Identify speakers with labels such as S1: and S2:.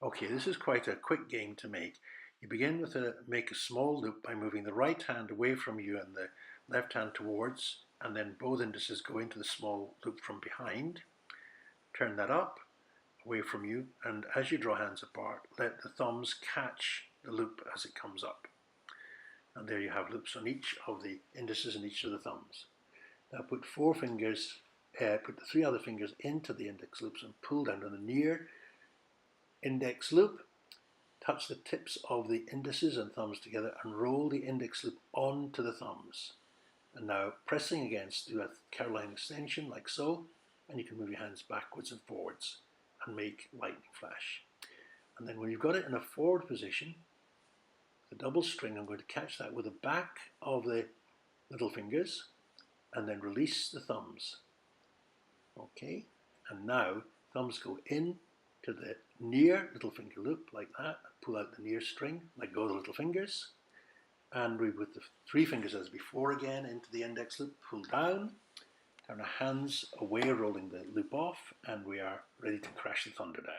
S1: Okay, this is quite a quick game to make. You begin with make a small loop by moving the right hand away from you and the left hand towards, and then both indices go into the small loop from behind. Turn that up, away from you, and as you draw hands apart, let the thumbs catch the loop as it comes up. And there you have loops on each of the indices and each of the thumbs. Now put put the three other fingers into the index loops and pull down on the near index loop. Touch the tips of the indices and thumbs together and roll the index loop onto the thumbs. And now pressing against, do a Caroline extension like so, and you can move your hands backwards and forwards and make lightning flash. And then when you've got it in a forward position, the double string, I'm going to catch that with the back of the little fingers and then release the thumbs. Okay, and now thumbs go in to the near little finger loop like that, pull out the near string, let go of the little fingers, and we with the three fingers as before again into the index loop, pull down, turn our hands away, rolling the loop off, and we are ready to crash the thunder down.